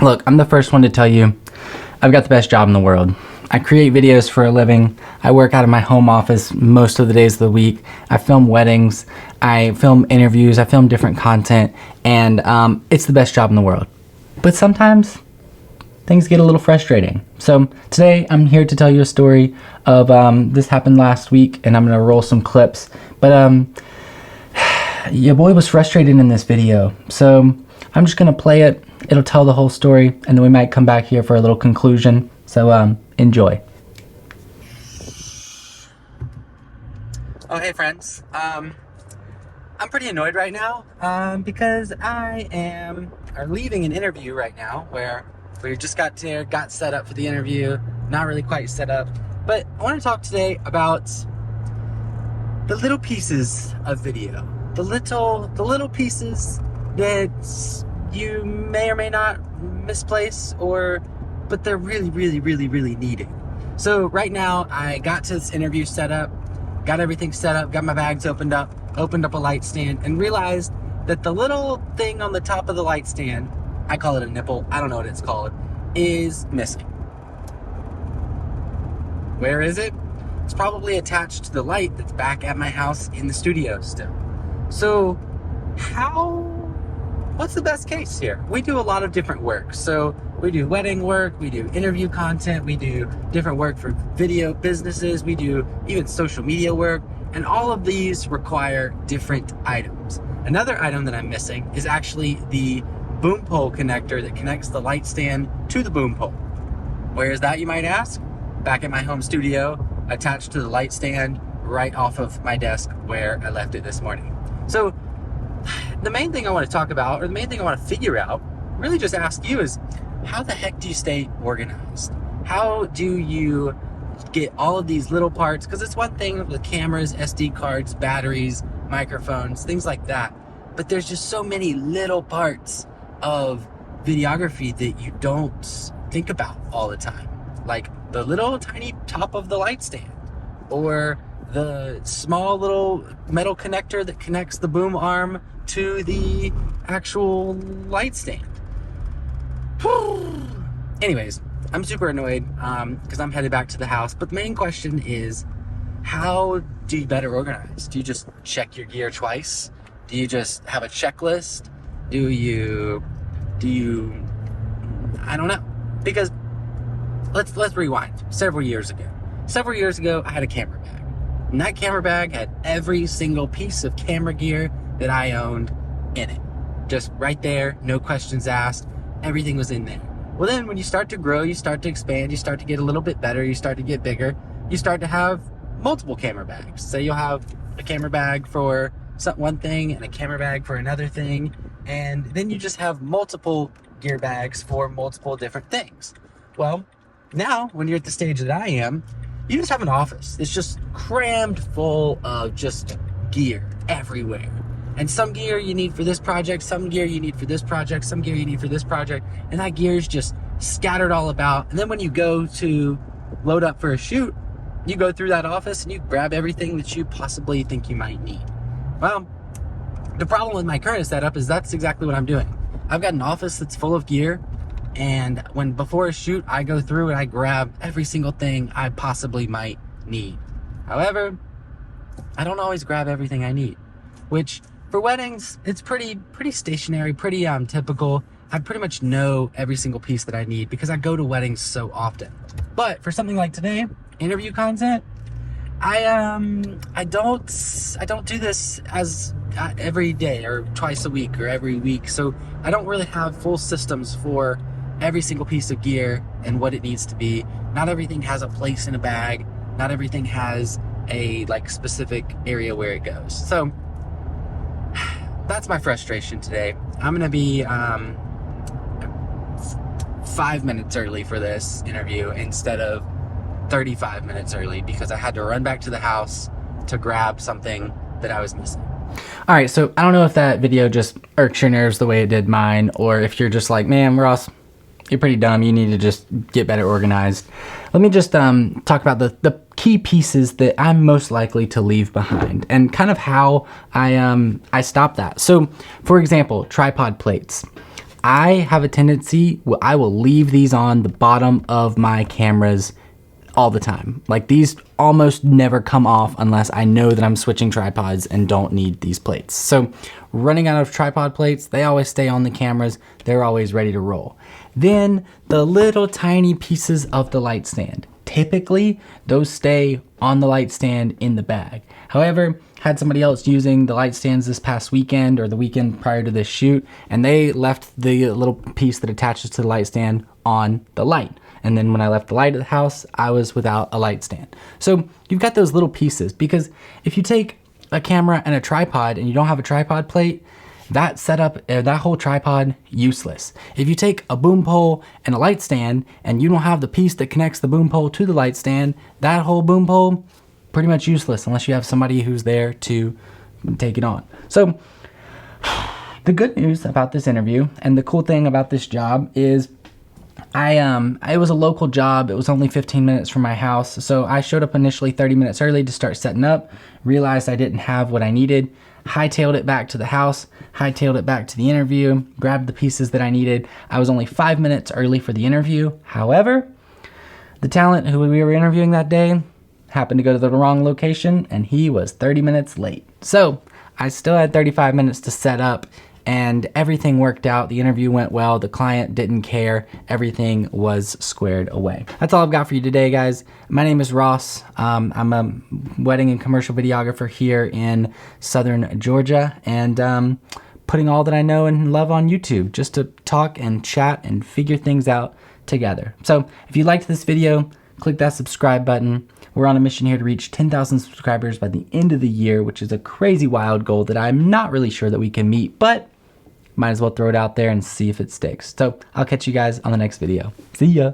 Look, I'm the first one to tell you, I've got the best job in the world. I create videos for a living. I work out of my home office most of the days of the week. I film weddings. I film interviews. I film different content. And it's the best job in the world. But sometimes things get a little frustrating. So today I'm here to tell you a story of this happened last week, and I'm going to roll some clips. But your boy was frustrated in this video. So I'm just going to play it. It'll tell the whole story, and then we might come back here for a little conclusion. So enjoy. Oh, hey friends. I'm pretty annoyed right now because I am leaving an interview right now where we just got set up for the interview. Not really quite set up, but I want to talk today about the little pieces of video, the little pieces that you may or may not misplace, but they're really needed. So right now I got to this interview set up, got everything set up, got my bags opened up a light stand, and realized that the little thing on the top of the light stand, I call it a nipple, I don't know what it's called, is missing. Where is it? It's probably attached to the light that's back at my house in the studio still. So what's the best case here? We do a lot of different work. So we do wedding work, we do interview content, we do different work for video businesses, we do even social media work, and all of these require different items. Another item that I'm missing is actually the boom pole connector that connects the light stand to the boom pole. Where is that, you might ask? Back at my home studio, attached to the light stand right off of my desk where I left it this morning. So the main thing I want to talk about, or the main thing I want to figure out, really just ask you is, how the heck do you stay organized? How do you get all of these little parts? Because it's one thing with cameras, SD cards, batteries, microphones, things like that. But there's just so many little parts of videography that you don't think about all the time. Like the little tiny top of the light stand, or the small little metal connector that connects the boom arm to the actual light stand. Anyways, I'm super annoyed because I'm headed back to the house. But the main question is, how do you better organize? Do you just check your gear twice? Do you just have a checklist? Do you, I don't know. Because let's rewind. Several years ago, I had a camera bag. And that camera bag had every single piece of camera gear that I owned in it. Just right there, no questions asked. Everything was in there. Well, then when you start to grow, you start to expand, you start to get a little bit better, you start to get bigger, you start to have multiple camera bags. So you'll have a camera bag for one thing and a camera bag for another thing. And then you just have multiple gear bags for multiple different things. Well, now when you're at the stage that I am, you just have an office. It's just crammed full of just gear everywhere. And some gear you need for this project, some gear you need for this project, some gear you need for this project. And that gear is just scattered all about. And then when you go to load up for a shoot, you go through that office and you grab everything that you possibly think you might need. Well, the problem with my current setup is that's exactly what I'm doing. I've got an office that's full of gear, and before a shoot, I go through and I grab every single thing I possibly might need. However, I don't always grab everything I need, which for weddings, it's pretty stationary, pretty typical. I pretty much know every single piece that I need because I go to weddings so often. But for something like today, interview content, I don't do this as every day or twice a week or every week. So I don't really have full systems for every single piece of gear and what it needs to be. Not everything has a place in a bag. Not everything has a specific area where it goes. So that's my frustration today. I'm gonna be 5 minutes early for this interview instead of 35 minutes early because I had to run back to the house to grab something that I was missing. All right, so I don't know if that video just irks your nerves the way it did mine, or if you're just like, man, Ross, you're pretty dumb. You need to just get better organized. Let me just talk about the key pieces that I'm most likely to leave behind and kind of how I stop that. So, for example, tripod plates. I have a tendency, I will leave these on the bottom of my cameras all the time. Like, these almost never come off unless I know that I'm switching tripods and don't need these plates. So running out of tripod plates, they always stay on the cameras. They're always ready to roll. Then the little tiny pieces of the light stand. Typically, those stay on the light stand in the bag. However, had somebody else using the light stands this past weekend or the weekend prior to this shoot, and they left the little piece that attaches to the light stand on the light. And then when I left the light at the house, I was without a light stand. So you've got those little pieces, because if you take a camera and a tripod and you don't have a tripod plate, that setup, that whole tripod, useless. If you take a boom pole and a light stand and you don't have the piece that connects the boom pole to the light stand, that whole boom pole, pretty much useless unless you have somebody who's there to take it on. So the good news about this interview and the cool thing about this job is it was a local job. It was only 15 minutes from my house. So I showed up initially 30 minutes early to start setting up, realized I didn't have what I needed, hightailed it back to the house, hightailed it back to the interview, grabbed the pieces that I needed. I was only 5 minutes early for the interview. However, the talent who we were interviewing that day happened to go to the wrong location, and he was 30 minutes late. So I still had 35 minutes to set up, and everything worked out. The interview went well. The client didn't care. Everything was squared away. That's all I've got for you today, guys. My name is Ross. I'm a wedding and commercial videographer here in Southern Georgia, and putting all that I know and love on YouTube just to talk and chat and figure things out together. So if you liked this video, click that subscribe button. We're on a mission here to reach 10,000 subscribers by the end of the year, which is a crazy wild goal that I'm not really sure that we can meet, but might as well throw it out there and see if it sticks. So I'll catch you guys on the next video. See ya.